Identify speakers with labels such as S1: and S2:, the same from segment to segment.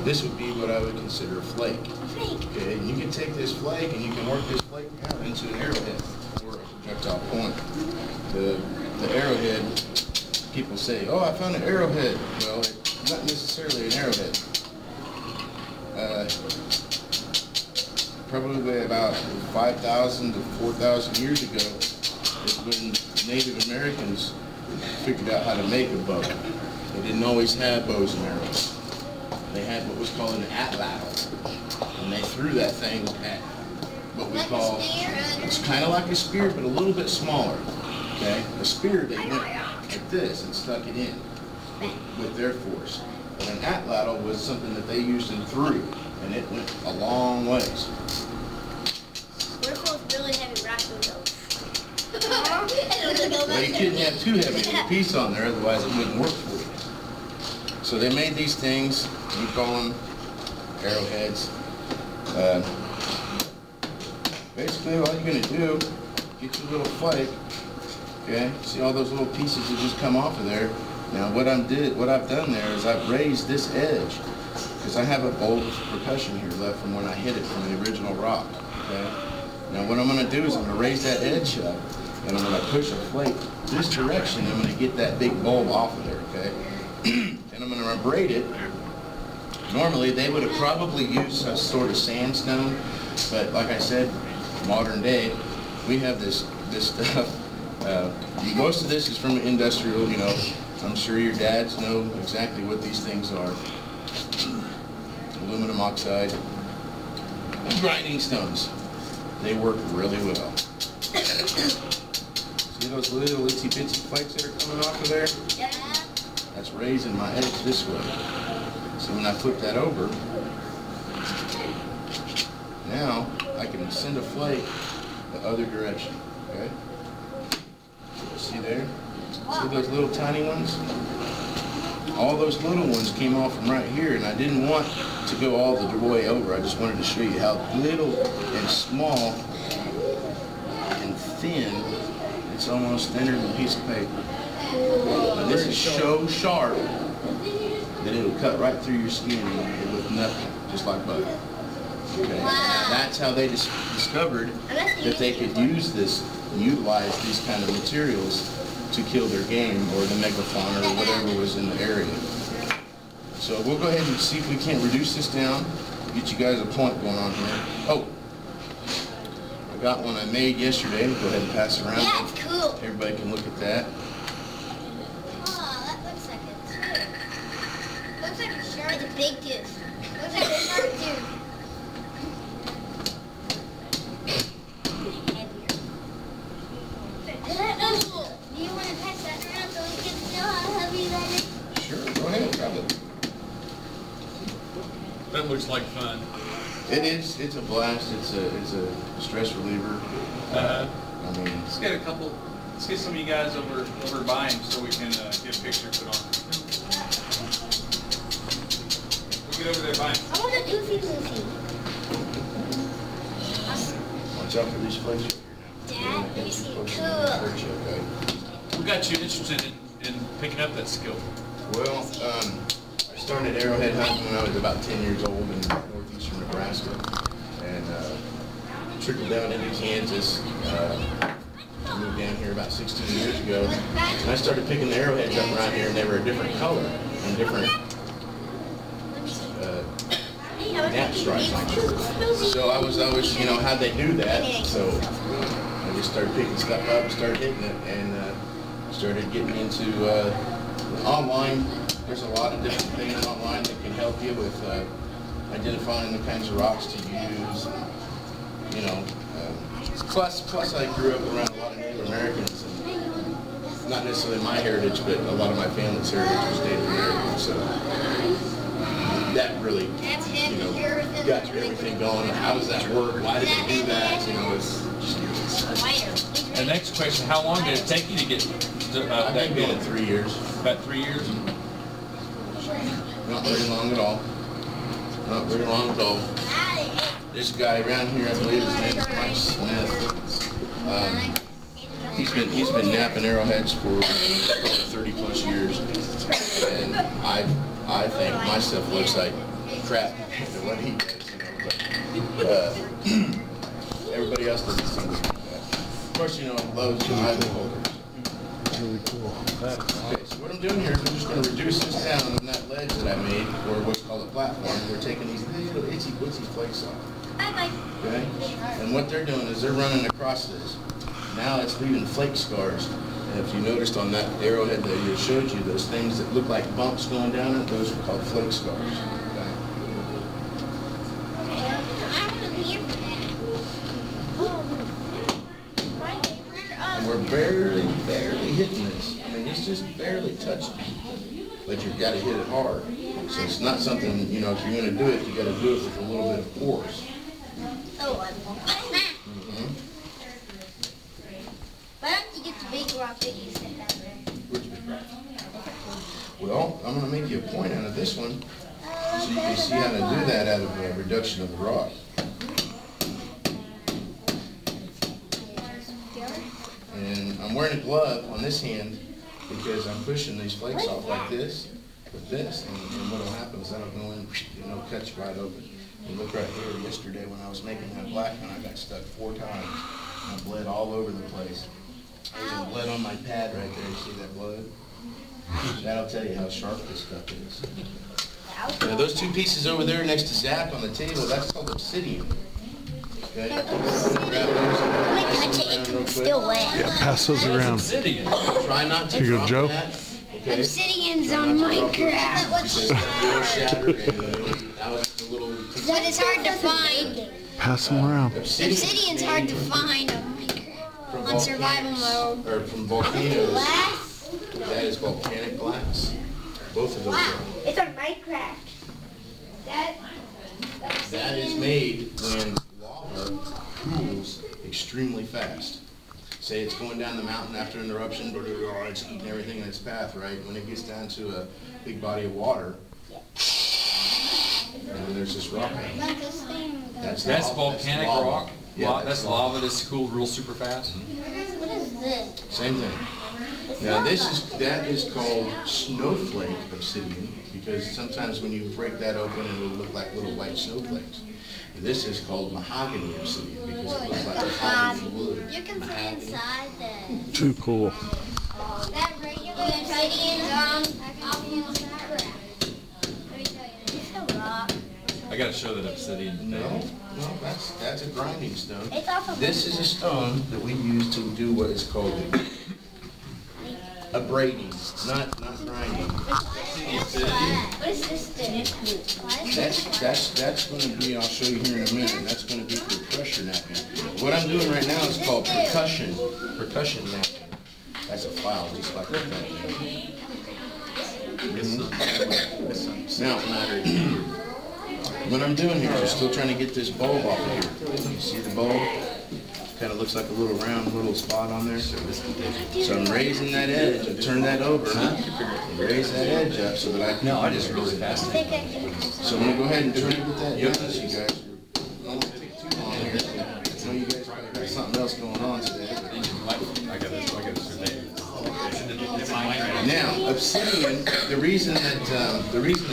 S1: This would be what I would consider a flake. Okay, and you can take this flake and you can work this flake out into an arrowhead or a projectile point. The arrowhead, people say, oh, I found an arrowhead. Well, it's not necessarily an arrowhead. Probably about 5,000 to 4,000 years ago is when Native Americans figured out how to make a bow. They didn't always have bows and arrows. They had what was called an atlatl, and they threw that thing at what we call, it's kind of like a spear, but a little bit smaller. Okay, a spear they went like this and stuck it in with their force. But an atlatl was something that they used and threw, and it went a long ways.
S2: What if it was really heavy rifle though?
S1: Well, you couldn't have too heavy of a piece on there, otherwise it wouldn't work for you. So they made these things, we call them arrowheads. Basically all you're going to do, get your little flake, okay, see all those little pieces that just come off of there. Now what I've done there is I've raised this edge, because I have a bolt of percussion here left from when I hit it from the original rock, okay. Now what I'm going to do is I'm going to raise that edge up, and I'm going to push a flake this direction. I'm going to get that big bulb off of there, okay? And I'm going to braid it. Normally they would have probably used a sort of sandstone, but like I said, modern day, we have this stuff. Most of this is from industrial, you know. I'm sure your dads know exactly what these things are. Aluminum oxide, grinding stones. They work really well. See those little itsy bitsy flakes that are coming off of there?
S2: Yeah.
S1: That's raising my edge this way. So when I flip that over, now I can send a flake the other direction. Okay? See there? See those little tiny ones? All those little ones came off from right here, and I didn't want to go all the way over. I just wanted to show you how little and small and thin. It's almost thinner than a piece of paper. And this is so sharp that it'll cut right through your skin with nothing, just like butter. Okay. Wow. That's how they discovered that they could utilize these kind of materials to kill their game or the megafauna or whatever was in the area. So we'll go ahead and see if we can't reduce this down, get you guys a point going on here. Oh, I got one I made yesterday. We'll go ahead and pass it around.
S2: Yeah, it's cool.
S1: Everybody can look at that.
S2: Oh, that looks like a tooth. Looks like a shark. It's a big tooth. Looks like a shark tooth. Do you want to pass that around so we can feel how heavy that is?
S1: Sure, go ahead, grab it.
S3: That looks like fun.
S1: It is. It's a blast. It's a stress reliever. I mean,
S3: Let's get a couple. Let's get some of you guys over by him so we can get a picture put on. We'll get over there by him.
S2: I want a goofy goofy.
S1: watch out for these flakes.
S2: Dad, this is cool.
S3: What got you interested in picking up that skill?
S1: Well, I started arrowhead hunting when I was about 10 years old in northeastern Nebraska, and trickled down into Kansas. I moved down here about 16 years ago, and I started picking the arrowheads up around here, and they were a different color and different nap stripes on them. So I was, you know, how'd they do that? So I just started picking stuff up and started hitting it, and started getting into online. There's a lot of different things online that can help you with identifying the kinds of rocks to use. You know, plus I grew up around a lot of Native Americans, and not necessarily my heritage, but a lot of my family's heritage was Native American. So that really, you know, got everything going. How does that work? Why did they do that? You know, it's just.
S3: The next question: how long did it take you to get
S1: I've been doing it 3 years.
S3: About 3 years.
S1: Not very long at all. Not very long at all. This guy around here, I believe his name is Mike Smith. He's been napping arrowheads for 30 plus years, and I think my stuff looks like crap than what he does, you know. But everybody else doesn't seem to do that. Of course, you know, Lowe's and either holders.
S4: Really cool.
S1: Okay, so what I'm doing here is I'm just going to reduce this down on that ledge that I made, or what's called a platform. We're taking these little itsy bitsy flakes off.
S2: Bye-bye.
S1: Okay? And what they're doing is they're running across this. Now it's leaving flake scars. And if you noticed on that arrowhead that I showed you, those things that look like bumps going down it, those are called flake scars. Okay? And we're barely hitting this. I mean, it's just barely touching. But you've got to hit it hard. So it's not something, you know, if you're going to do it, you've got to do it with a little bit of force.
S2: Oh, I won't. Why don't you get the big rock that you said down there?
S1: Which big rock? Well, I'm going to make you a point out of this one, so you can see how to do that out of a reduction of the rock. And I'm wearing a glove on this hand because I'm pushing these flakes off like this with this, and what will happen is that'll go in, you know, cut you right open. You look right here, yesterday when I was making that black one, I got stuck 4 times. I bled all over the place. There's blood on my pad right there. You see that blood? That'll tell you how sharp this stuff is. Now those 2 pieces over there next to Zach on the table, that's called obsidian. Okay? Grab those and
S2: touch it, it's still wet.
S4: Yeah, pass those around.
S1: try not to
S4: Here you go,
S1: drop
S4: Joe.
S1: that. Okay?
S2: Obsidian's on Minecraft.
S1: Because it'll shatter and now it's a little.
S2: But it's hard to find.
S4: Pass them around.
S2: Obsidian's hard to find on Minecraft. On survival mode.
S1: Or from volcanoes. That is volcanic glass. Both of those are.
S2: It's on Minecraft.
S1: That is made when lava cools extremely fast. Say it's going down the mountain after an eruption, but it's eating everything in its path, right? When it gets down to a big body of water, and then there's this rock.
S3: That's volcanic
S1: lava.
S3: rock?
S1: Yeah,
S3: That's lava that's cooled real super fast?
S2: What is this?
S1: Same thing. Now that is called snowflake obsidian, because sometimes when you break that open it will look like little white snowflakes. This is called mahogany obsidian because it looks like mahogany wood.
S2: You can put inside the...
S4: Too cool.
S2: That regular obsidian's it's a rock.
S3: I gotta show that obsidian.
S1: No, that's a grinding stone.
S2: It's off of
S1: This is a stone that we use to do what is called abrading, not grinding.
S2: What is this thing?
S1: That's going to be, I'll show you here in a minute, that's going to be for pressure napping. What I'm doing right now is called percussion napping. That's a file just like that. Now, what I'm doing here is still trying to get this bulb off of here. You see the bulb? Kind of looks like a little round little spot on there. So I'm raising that edge and turn that over and raise that edge up so that I can.
S3: No, I just really fast.
S1: So I'm going to go ahead and try to get that done, you guys. It won't take too long here. I know you guys probably got something else going on today.
S3: I got it.
S1: Now, obsidian, the reason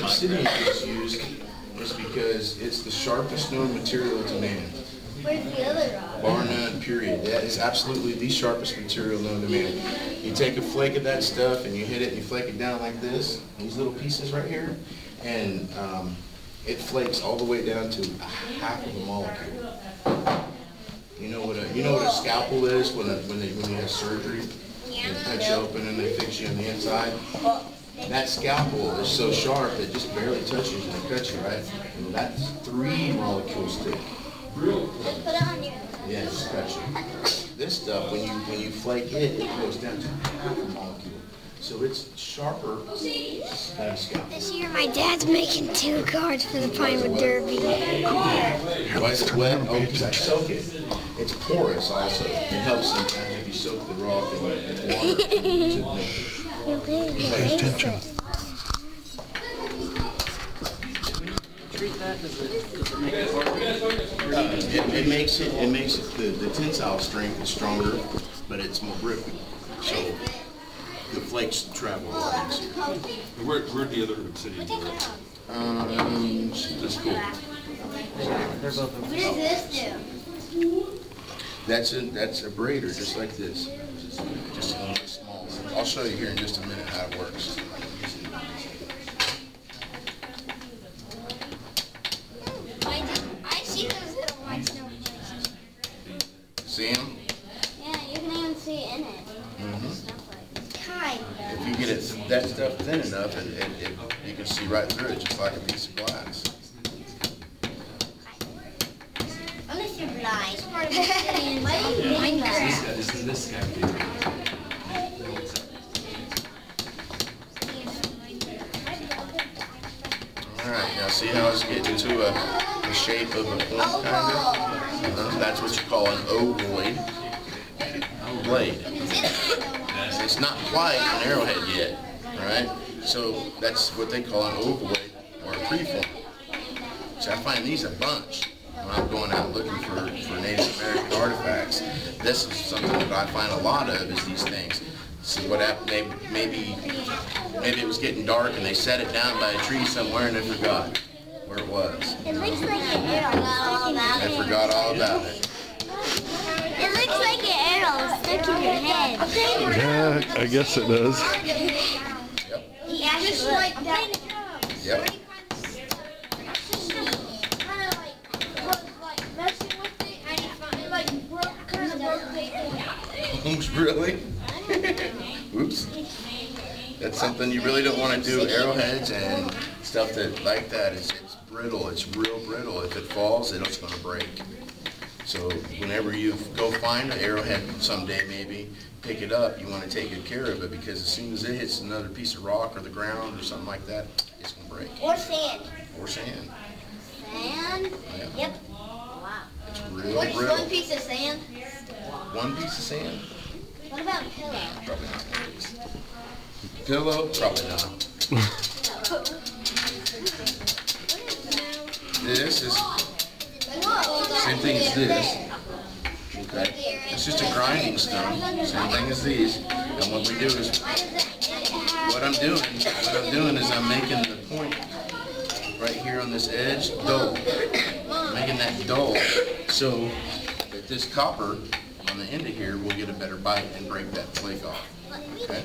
S1: obsidian is used is because it's the sharpest known material to man.
S2: Where's the other rock?
S1: Bar none, period. That is absolutely the sharpest material known to man. You take a flake of that stuff and you hit it and you flake it down like this, these little pieces right here, and it flakes all the way down to a half of a molecule. You know what a scalpel is when you have surgery? They cut you open and they fix you on the inside. That scalpel is so sharp that it just barely touches you and it cuts you, right? And that's 3 molecules thick.
S2: Just put it on your...
S1: Yeah, just cut you. This stuff, when you flake it, it goes down to half a molecule. So it's sharper than a scalpel.
S2: This year my dad's making 2 cards for the Pinewood Derby.
S1: Why is it wet? Oh, because I soak it. It's porous also. It helps sometimes if you soak the rock in water to make it.
S4: Pay attention.
S3: Treat that? Does it make it harder?
S1: It makes it the tensile strength is stronger, but it's more brittle. So the flakes travel a lot easier.
S3: Where'd the other obsidian go?
S1: That's cool.
S2: What does this do?
S1: That's a braider, just like this. Just a little small. I'll show you here in just a minute how it works.
S2: I see those little white snowflakes.
S1: See them?
S2: Yeah, you can even see in it.
S1: If you get that stuff thin enough, you can see right through it, just like a piece of glass.
S2: Unless you're blind. Minecraft.
S5: This is this guy.
S1: Alright, now see how it's getting to the shape of a point, kind of? That's what you call an ovoid blade. It's not quite an arrowhead yet, right? So that's what they call an ovoid or a freeform. So I find these a bunch when I'm going out looking for Native American artifacts. This is something that I find a lot of, is these things. See what happened? Maybe it was getting dark and they set it down by a tree somewhere and they forgot where it was.
S2: It looks like an arrow.
S1: They forgot all about it.
S2: It looks like an arrow stuck in your head.
S4: Yeah, I guess it does.
S1: Yep.
S2: Yeah, just like that.
S1: Yep. Really? Oops. That's something you really don't want to do. Arrowheads and stuff like that is brittle. It's real brittle. If it falls, it's going to break. So whenever you go find an arrowhead someday, maybe pick it up. You want to take good care of it, because as soon as it hits another piece of rock or the ground or something like that, it's going to break.
S2: Or sand.
S1: Or sand.
S2: Sand?
S1: Yeah.
S2: Yep. Wow.
S1: It's real
S2: What's
S1: brittle.
S2: one piece of sand?
S1: One piece of sand?
S2: What about a pillow?
S1: Probably not. Pillow? Probably not. This is same thing as this. Okay. It's just a grinding stone. Same thing as these. And what we do is, what I'm doing is I'm making the point right here on this edge dull. Making that dull so that this copper on the end of here will get a better bite and break that flake off. Okay?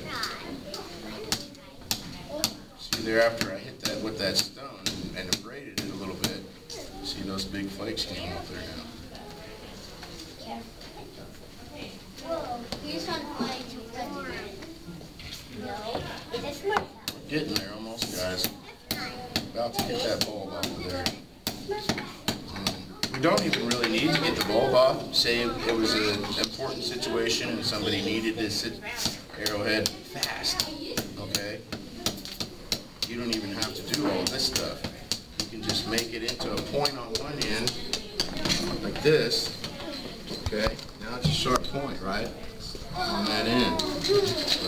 S1: See there, after I hit that with that stone and abraded it a little bit, see those big flakes came off there now.
S2: Whoa, here's one flake. No, it's more.
S1: We're getting there almost, guys. About to get that bulb off of there. We don't even really need to get the bulb off. Say it was an important situation and somebody needed this arrowhead fast, okay? You don't even have to do all this stuff. You can just make it into a point on one end, like this, okay? Now it's a sharp point, right? On that end,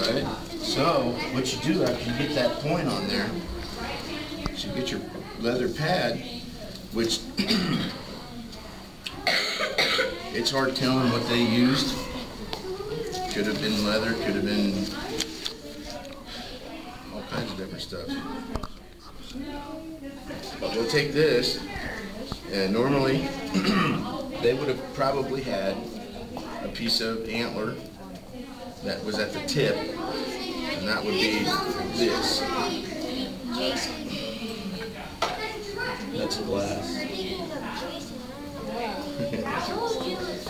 S1: right? So, what you do after you get that point on there, is you get your leather pad, which it's hard telling what they used. Could have been leather, could have been all kinds of different stuff. But we'll take this, and normally they would have probably had a piece of antler that was at the tip, and that would be this. That's glass.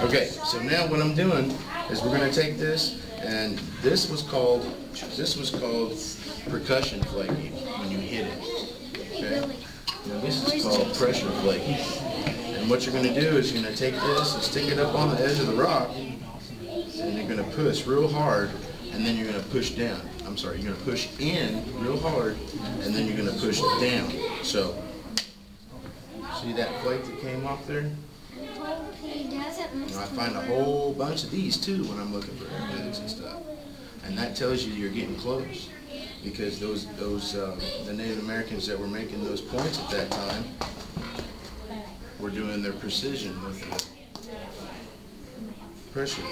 S1: Okay, so now what I'm doing is we're going to take this, and this was called percussion flaking when you hit it. Okay, now this is called pressure flaking. And what you're going to do is you're going to take this and stick it up on the edge of the rock, and you're going to push real hard, and then you're going to push down. I'm sorry, you're going to push in real hard, and then you're going to push down. So, see that flake that came off there? I find a whole bunch of these too when I'm looking for arrowheads and stuff, and that tells you you're getting close, because the Native Americans that were making those points at that time were doing their precision with the pressure.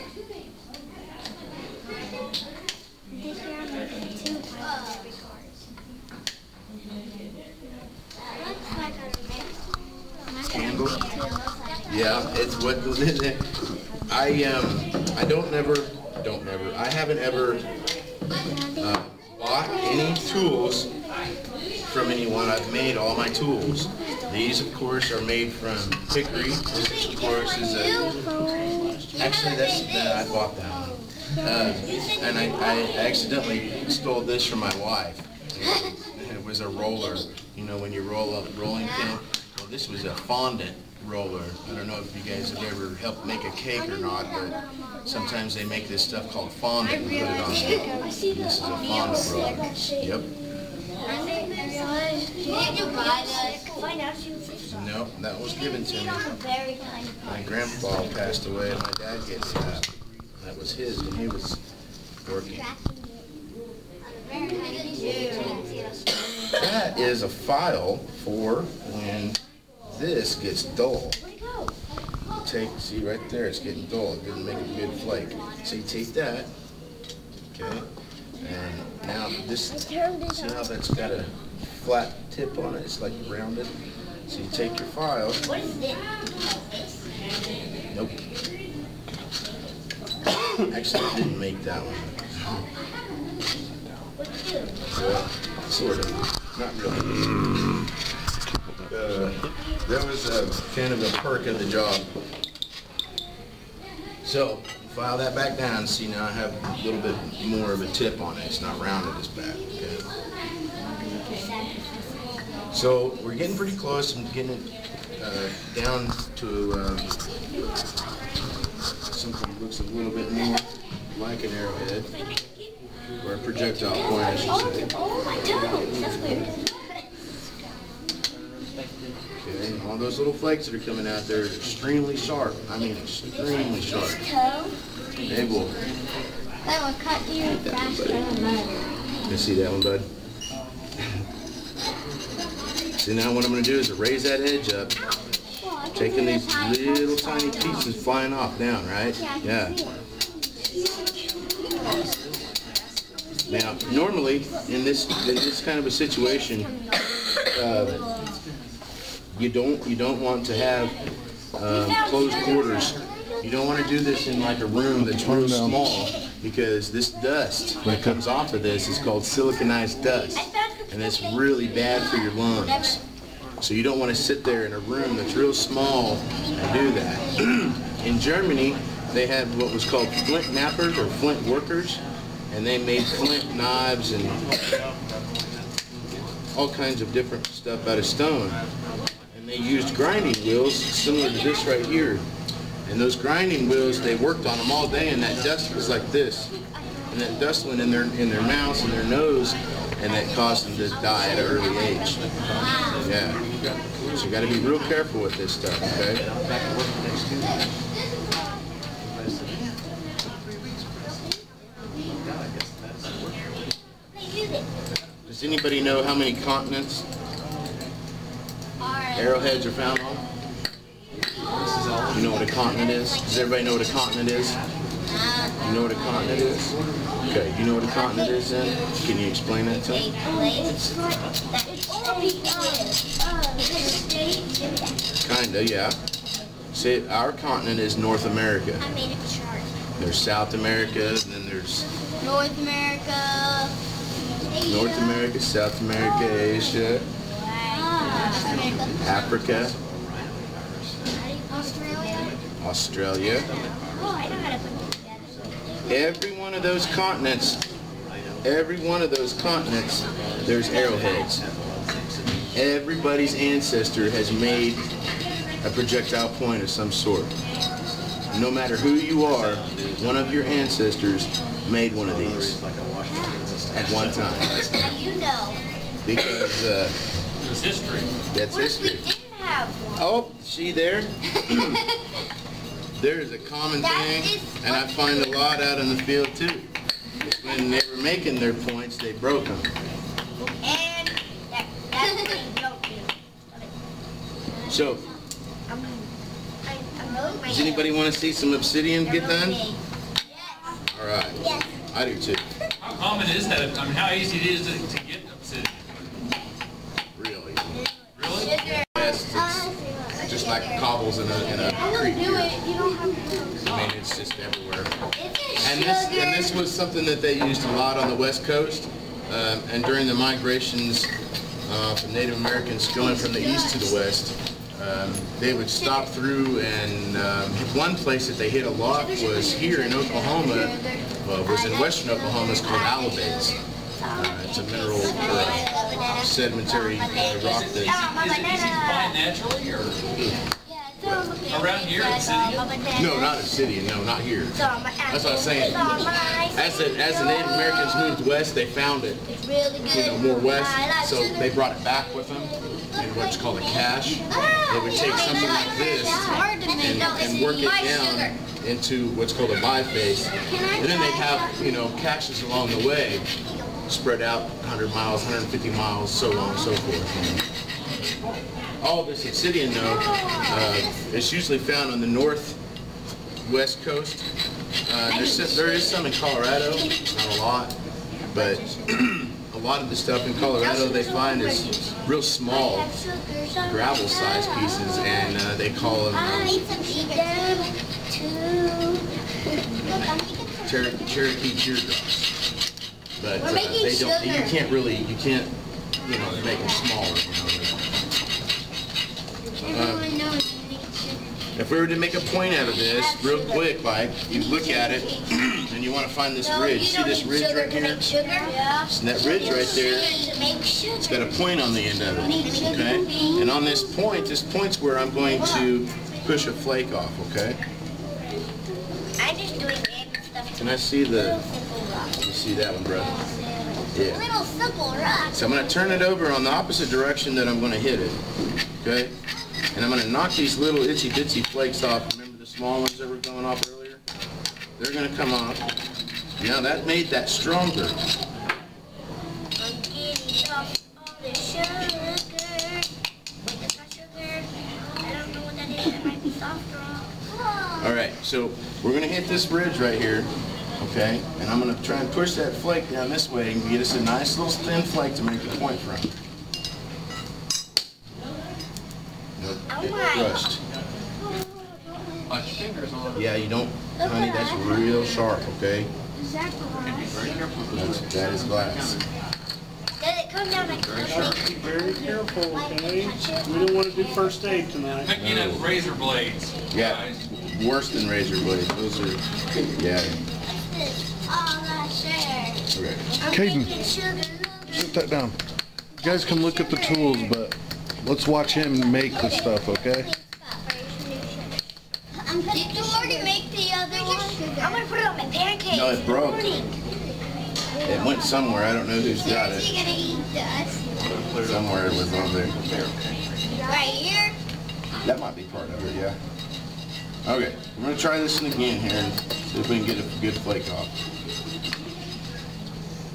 S1: Yeah, it's what I haven't ever bought any tools from anyone. I've made all my tools. These, of course, are made from hickory. This, of course, is actually I bought that one. And I accidentally stole this from my wife. It was a roller. You know, when you roll up rolling pin. Well, this was a fondant roller. I don't know if you guys have ever helped make a cake or not, but sometimes they make this stuff called fondant and put it on there. This is a fondant roller. Yep. No, that was given to me. My grandpa passed away and my dad gets that. That was his when he was working. That is a file for when this gets dull. See right there, it's getting dull. It didn't make a good flake. So you take that, okay, and now this, see how that's got a flat tip on it? It's like rounded. So you take your file.
S2: What is this?
S1: Nope. Actually, I didn't make that one. Well, sort of. Not really. That was kind of a perk of the job. So, file that back down. See, now I have a little bit more of a tip on it. It's not rounded as bad. Okay. So, we're getting pretty close. I'm getting it down to something that looks a little bit more like an arrowhead. Or a projectile point, I should say. Okay, and all those little flakes that are coming out there are extremely sharp. I mean, extremely sharp. They will.
S2: That one cut you faster than mine.
S1: You see that one, bud? See, now what I'm going to do is raise that edge up, taking these little tiny pieces flying off down, right? Yeah. Now, normally in this kind of a situation, you don't want to have closed quarters. You don't want to do this in like a room that's real small, because this dust that comes off of this is called siliconized dust, and it's really bad for your lungs. So you don't want to sit there in a room that's real small and do that. In Germany, they had what was called flint knappers or flint workers, and they made flint knives and all kinds of different stuff out of stone. And they used grinding wheels similar to this right here. And those grinding wheels, they worked on them all day, and that dust was like this. And that dust went in their mouths and their nose, and that caused them to die at an early age. Yeah. So you got to be real careful with this stuff, okay? Does anybody know how many continents arrowheads are found on? You know what a continent is? Does everybody know what a continent is? You know what a continent is? Okay, you know what a continent is then? Can you explain that to me? Kinda, yeah. See, our continent is North America.
S2: I made a chart.
S1: There's South America, and then there's
S2: North America, Asia.
S1: North America, South America, Asia, Africa, Australia.
S2: Oh, I know how to put them together.
S1: Every one of those continents, there's arrowheads. Everybody's ancestor has made a projectile point of some sort. No matter who you are, one of your ancestors made one of these at one time.
S2: How do you know?
S1: Because
S3: It's history.
S1: that's
S2: What if we
S1: history.
S2: didn't have one?
S1: Oh, see there? There is a common thing, and I find a lot out in the field too. When they were making their points, they broke them.
S2: And that's what you don't do.
S1: So, does anybody want to see some obsidian get done?
S2: Yes.
S1: All right.
S2: Yes.
S1: I do too.
S3: How common is that? I mean, how easy it is to get obsidian?
S1: Really.
S3: Really?
S1: Yes, it's just like cobbles in a creek here. I mean, it's just everywhere. And this was something that they used a lot on the West Coast, and during the migrations from Native Americans going from the east to the west, they would stop through, and one place that they hit a lot was here in Oklahoma, was in western Oklahoma. It's called arrowheads. It's a mineral or sedimentary rock that...
S3: Is it fine naturally, or around here in the city?
S1: No, not a city. No, not here. That's what I was saying. As the Native Americans moved west, they found it, more west, so they brought it back with them in what's called a cache. They would take something like this and work it down into what's called a biface, and then they'd have, caches along the way, spread out 100 miles, 150 miles, so on and so forth. All this obsidian, though, is usually found on the northwest coast. There is some in Colorado, not a lot, but a lot of the stuff in Colorado they find is real small gravel-sized pieces, and they call them Cherokee teardrops. But they don't. You can't make them smaller. If we were to make a point out of this, real quick, like, you look at it, and you want to find this ridge. See this ridge right here? And that ridge right there, it's got a point on the end of it, okay? And on this point's where I'm going to push a flake off, okay? Can I see you see that one, bro? Yeah.
S2: Little simple rock.
S1: So I'm going to turn it over on the opposite direction that I'm going to hit it, okay? And I'm going to knock these little itsy bitsy flakes off. Remember the small ones that were going off earlier? They're going to come off. Now that made that stronger.
S2: I'm getting off all the sugar. Wait, that's not sugar. I don't know what that is. It might be softer.
S1: Alright, so we're going to hit this ridge right here, okay? And I'm going to try and push that flake down this way and get us a nice little thin flake to make the point from. Get crushed.
S3: Watch your fingers on it.
S1: Yeah, you don't, honey, that's real sharp, okay? That is glass.
S2: Does it come down like
S5: Be very careful, okay? We don't want to do first aid tonight.
S3: Picking up razor blades.
S1: Yeah,
S3: Guys.
S1: worse than razor blades. Those are, yeah.
S2: all that sugar?
S1: Okay.
S2: I'm
S4: Caden.
S2: making sugar.
S4: Sit that down. You guys can look at the tools, but let's watch him make the stuff, okay?
S2: Did you already make the other one? I'm going to put it on my pancakes.
S1: No, it broke. It went somewhere. I don't know who's got
S2: Is
S1: it.
S2: he going to eat dust?
S1: Somewhere it was on there.
S2: Right here?
S1: That might be part of it, yeah. Okay, I'm going to try this one again here and see if we can get a good flake off.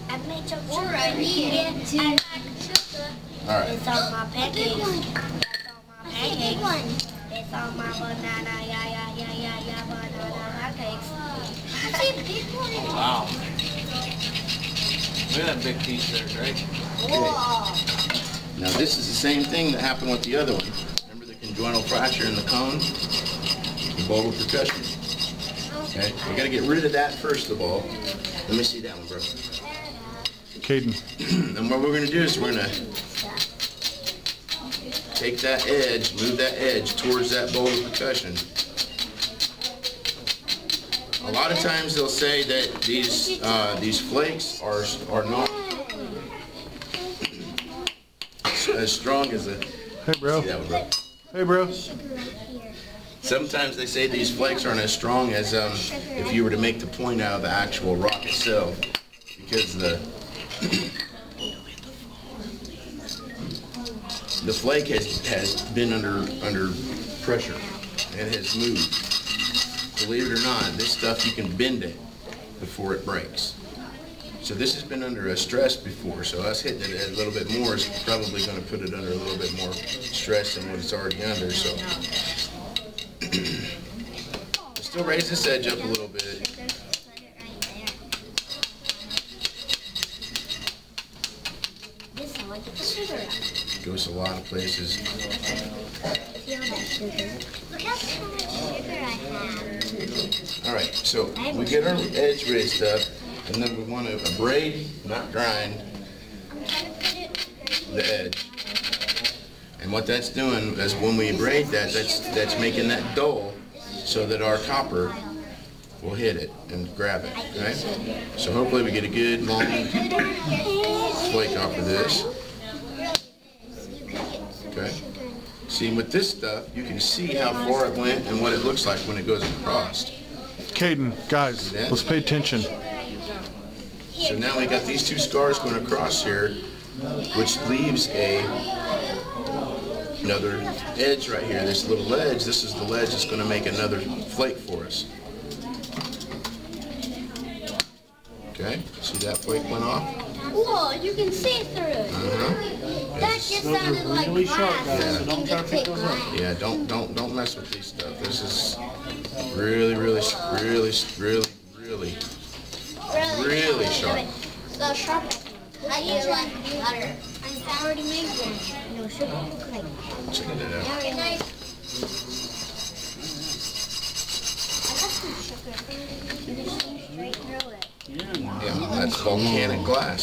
S2: I made some sugar right here. I like sugar.
S1: All right.
S2: It's on my pancakes. That's on my pancakes. It's on my banana, banana pancakes. I see a big one.
S3: Wow. Look at that big piece there, Greg.
S2: Whoa.
S1: Now this is the same thing that happened with the other one. Remember the conjoinal fracture in the cone? The bowl of percussion. Okay, we got to get rid of that first of all. Let me see that one, bro.
S4: Caden.
S1: And what we're going to do is we're going to take that edge, move that edge towards that bowl of percussion. A lot of times they'll say that these flakes are not as strong as a.
S4: Hey, bro.
S1: See that one, bro.
S4: Hey, bro.
S1: Sometimes they say these flakes aren't as strong as if you were to make the point out of the actual rock itself, because the flake has been under pressure and has moved. Believe it or not, this stuff you can bend it before it breaks. So this has been under a stress before, so us hitting it a little bit more is probably going to put it under a little bit more stress than what it's already under. So still raise this edge up a little bit.
S2: This
S1: Goes a lot of places.
S2: See all that sugar? Look how much sugar I have.
S1: All right, so we get our edge raised up, and then we want to braid, not grind, the edge. And what that's doing is when we braid that, that's making that dull so that our copper will hit it and grab it, right? So hopefully we get a good long flake off of this. Okay. See, with this stuff, you can see how far it went and what it looks like when it goes across.
S4: Caden, guys, let's pay attention.
S1: So now we got these two scars going across here, which leaves another edge right here. This little ledge, this is the ledge that's going to make another flake for us. Okay, see that flake went off?
S2: Whoa, you can see through it. That just
S5: Those
S2: sounded
S5: are
S2: like
S5: really sharp,
S2: glass.
S5: guys, so don't try to pick those up.
S1: Yeah, don't mess with these stuff. This is really sharp.
S2: So sharp. I use like butter. I already made one. No sugar.
S1: Check it out.
S2: Very nice. I got some sugar. You just see straight through it.
S1: Yeah, that's volcanic glass.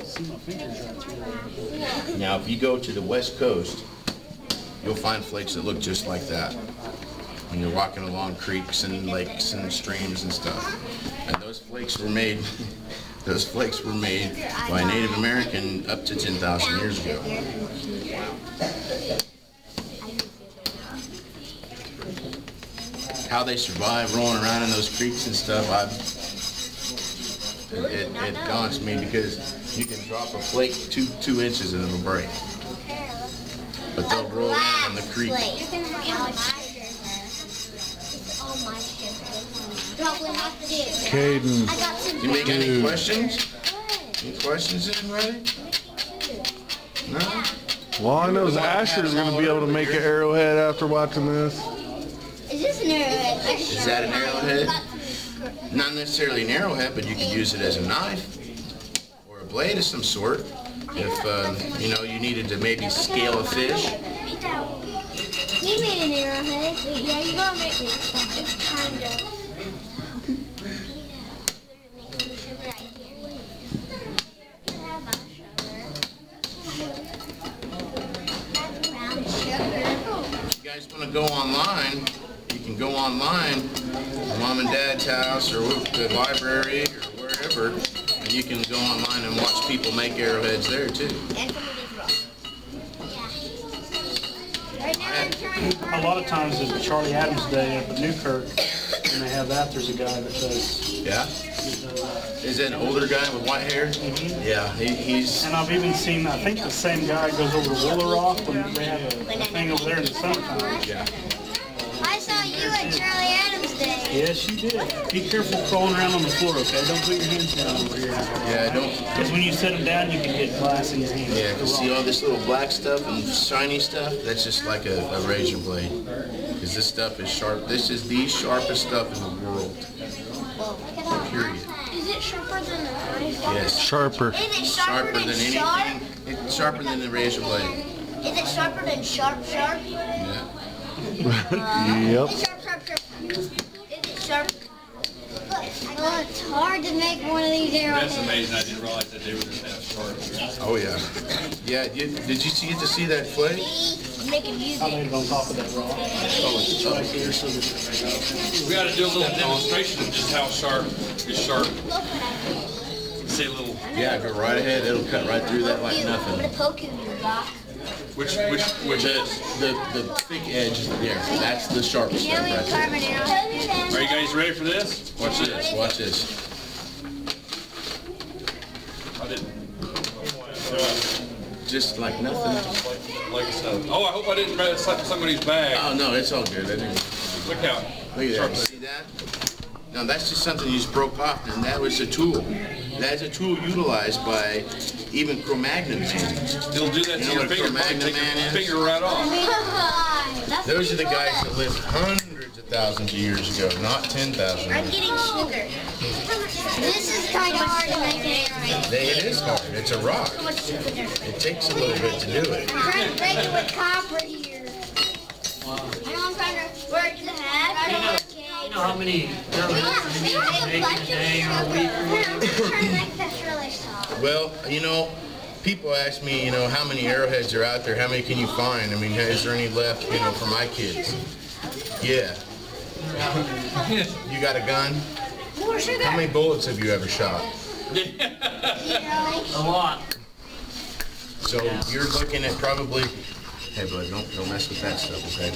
S5: See my fingers right through there.
S1: Now, if you go to the West Coast, you'll find flakes that look just like that. When you're walking along creeks and lakes and streams and stuff. And those flakes were made by a Native American up to 10,000 years ago. How they survive rolling around in those creeks and stuff, it daunts me because you can drop a flake two inches and it'll break. But they'll roll around in the creek.
S4: Caden,
S1: You make any questions? Any questions, anybody? No?
S4: well, I know Asher's going to be able to make an arrowhead after watching this.
S2: Is this an arrowhead?
S1: Is that an arrowhead? Not necessarily an arrowhead, but you could use it as a knife or a blade of some sort. If you know, you needed to maybe scale a fish.
S2: He made an arrowhead. Yeah, you gotta make it. It's kind of.
S1: If you guys want to go online, you can go online to Mom and Dad's house or the library or wherever, and you can go online and watch people make arrowheads there too.
S5: A lot of times it's Charlie Adams Day at the Newkirk, and they have that. There's a guy that does.
S1: Yeah? Is that an older guy with white hair? Yeah, he's...
S5: And I've even seen, I think the same guy goes over to Wooler Rock when they have a thing over there in the summertime.
S1: Yeah.
S2: I saw you at Charlie Adams Day.
S5: Yes, you did. Be careful crawling around on the floor, okay? Don't put your hands down over here.
S1: Yeah, don't...
S5: Because when you set them down, you can get glass in your hands.
S1: Yeah, because see all this little black stuff and shiny stuff? That's just like a razor blade. Because this stuff is sharp. This is the sharpest stuff in the world. Period.
S2: Is it sharper than a knife?
S1: Yes.
S4: Sharper.
S2: Is it
S1: Sharper than anything. It's sharper than the razor blade.
S2: Is it sharper than sharp?
S1: Yeah.
S4: Yep.
S2: Sharp. Is it sharp? Well, it's hard to make one of these arrows.
S3: That's amazing. I didn't realize that they were this that sharp.
S1: Oh yeah. Yeah. Did you get to see that flake?
S2: Make it use
S5: I
S2: it.
S5: laid it on top of that rock. It's right here so that
S3: We got to do a little demonstration of just how sharp is sharp. See a little.
S1: Yeah, go right ahead. It'll cut right through that like
S2: I'm gonna
S1: nothing.
S2: poke you in your box.
S3: Which edge?
S1: The thick edge there. That's the sharpest stuff right there.
S2: Carbon arrow.
S3: Are you guys ready for this? Watch this.
S1: Watch this.
S3: I didn't.
S1: Just like nothing.
S3: Like so. Oh, I hope I didn't slap somebody's bag.
S1: Oh no, it's all good. I didn't.
S3: Look out.
S1: Look at that. See that? No, that's just something you just broke off, and that was a tool. That's a tool utilized by even Cro-Magnon man.
S3: It'll do that
S1: You
S3: to
S1: know
S3: your
S1: what a
S3: finger.
S1: Cro-Magnon
S3: Take your
S1: man is?
S3: finger right off.
S1: Those are the guys that lift hundreds of thousands of years ago, not 10,000
S2: I'm
S1: years
S2: getting sugar. This is kind of hard to make an arrowhead.
S1: It is hard. It's a rock. It takes a little bit to do it.
S2: I'm trying to break it with copper here. You know, I'm trying to work the hat.
S5: You know how many arrowheads you need to make in a day or a week or whatever?
S2: I'm trying to make this really soft.
S1: Well, you know, people ask me, you know, how many arrowheads are out there? How many can you find? I mean, is there any left, you know, for my kids? Yeah. You got a gun?
S2: More sugar.
S1: How many bullets have you ever shot?
S5: A lot.
S1: So you're looking at probably, hey bud, don't mess with that stuff, okay?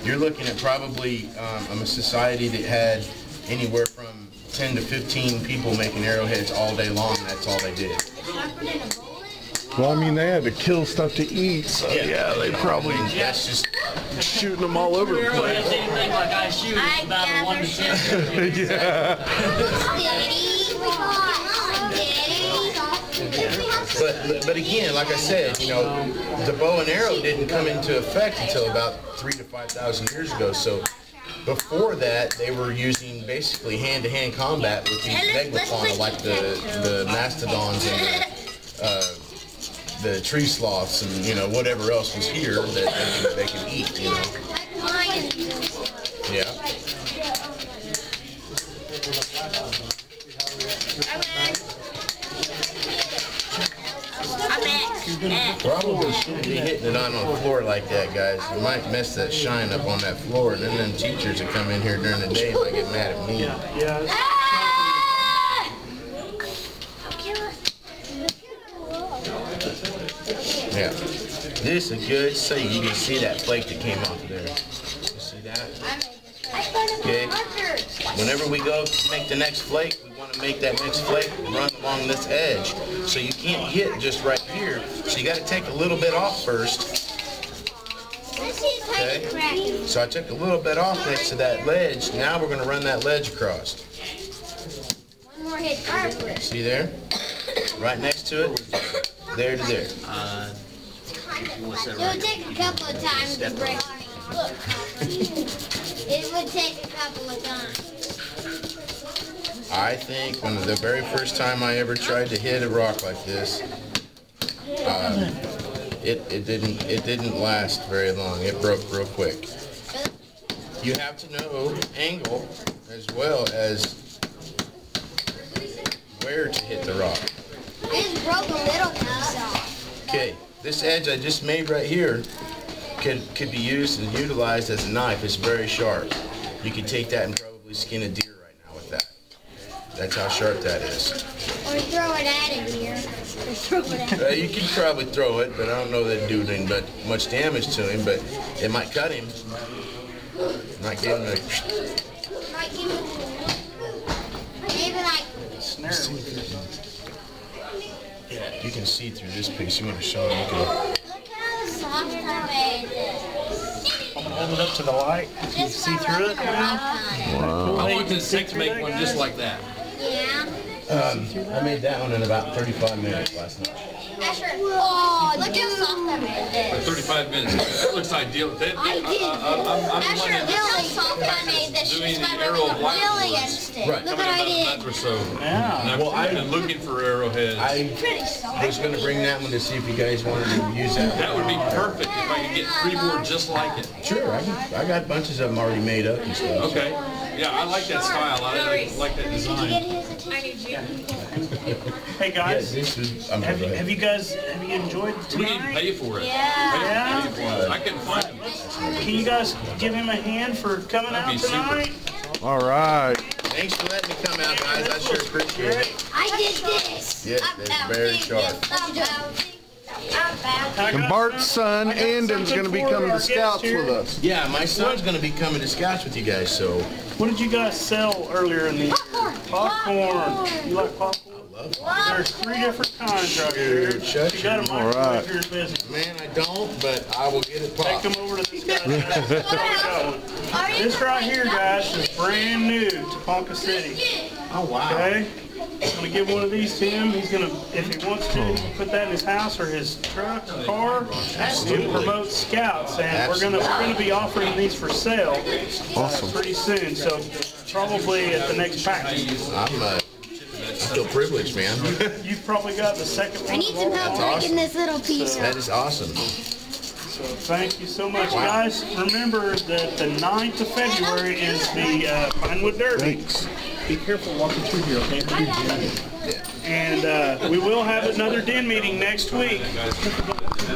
S1: You're looking at probably a society that had anywhere from 10 to 15 people making arrowheads all day long, and that's all they did.
S4: Well, I mean, they had to kill stuff to eat, so yeah, they probably
S1: That's just,
S4: shooting them all over the
S5: Arrowheads,
S4: place.
S5: anything like I shoot is about a 1 to 10.
S4: Yeah.
S1: but again, like I said, you know, the bow and arrow didn't come into effect until about 3,000 to 5,000 years ago. So before that, they were using basically hand-to-hand combat with these megafauna like the mastodons and the tree sloths and, you know, whatever else was here that they could eat, you know. Yeah. Probably shouldn't be hitting it on the floor like that, guys. You might mess that shine up on that floor, and then them teachers that come in here during the day might get mad at me.
S5: Yeah.
S1: Yeah. This is good. So you can see that flake that came off there. You see that? Okay. Whenever we go to make the next flake, we want to make that next flake run along this edge. So you can't hit just right here. So you got to take a little bit off first. Okay. So I took a little bit off next to that ledge. Now we're going to run that ledge across.
S2: One more hit first.
S1: See there? Right next to it. There to there.
S2: It would take a couple of times to break. Look. It would take a couple of times.
S1: I think when the very first time I ever tried to hit a rock like this, it didn't last very long. It broke real quick. You have to know angle as well as where to hit the rock.
S2: I just broke a little piece off.
S1: Okay, this edge I just made right here could be used and utilized as a knife. It's very sharp. You could take that and probably skin a deer right now with that. That's how sharp that is.
S2: Or throw it at him here. Or throw it at him.
S1: You could probably throw it, but I don't know that it'd do anything but much damage to him, but it might cut him. Might give him a...
S2: Might give him maybe like...
S1: Yeah, you can see through this piece. You want to show him? Okay.
S2: Look how soft I made this.
S5: I'm gonna hold it up to the light. You can see through it.
S3: I want this to make one just like that.
S2: Yeah.
S1: I made that one in about 35 minutes last night.
S2: Whoa, look how soft I made this.
S3: 35 minutes. That looks ideal. I'm
S2: How soft I made this.
S3: doing the arrow of light
S2: Really
S3: woods.
S2: instant.
S1: Right.
S2: Look
S3: Coming
S2: what I
S3: about a
S2: did.
S3: month or so.
S5: Yeah.
S3: And
S1: Well,
S3: I've been looking for arrowheads.
S1: I
S2: Pretty soft.
S1: was going to bring that one to see if you guys wanted to use that.
S3: That would be perfect if I could get 3 more just like it.
S1: Sure, I got bunches of them already made up and stuff.
S3: Okay. Yeah, I like that style. I like that
S2: Did you get
S3: design.
S2: his attention?
S5: Hey
S1: Yeah,
S5: guys,
S1: this was, I'm sorry, go ahead.
S5: have you enjoyed
S3: We didn't
S5: tonight?
S3: pay for it.
S2: Yeah.
S3: Pay for it. I couldn't find them.
S5: Can you guys give him a hand for coming out
S3: That'd be super.
S5: tonight?
S4: All right.
S1: Thanks for letting me come out, guys. I sure appreciate it.
S2: I did this.
S1: Yes, that's very sharp.
S4: And Bart's son, Andon's going to be coming to Scouts with us.
S1: Yeah, my son's going to be coming to Scouts with you guys, so
S5: What did you guys sell earlier in the year? Popcorn. You like popcorn?
S1: I love it.
S5: There's 3 different kinds right here.
S1: Dude, shut
S5: You got a
S1: your-
S5: microwave
S4: Alright.
S5: for your business.
S1: Man, I don't, but I will get it
S5: Take
S1: popped.
S5: them over to this guy. This right here, guys, is brand new to Ponca City.
S1: Oh, wow.
S5: Okay? I'm going to give one of these to him. He's going to, if he wants to, he can put that in his house or his truck or car to promote Scouts. And we're going to be offering these for sale pretty soon. So probably at the next practice.
S1: I feel privileged, man.
S5: You've probably got the second one.
S2: I need some help breaking this little piece.
S1: That is awesome.
S5: So thank you so much, guys. Remember that the 9th of February is the Pinewood Derby.
S4: Thanks.
S5: Be careful walking through here, okay? And we will have another den meeting next week.
S2: Look how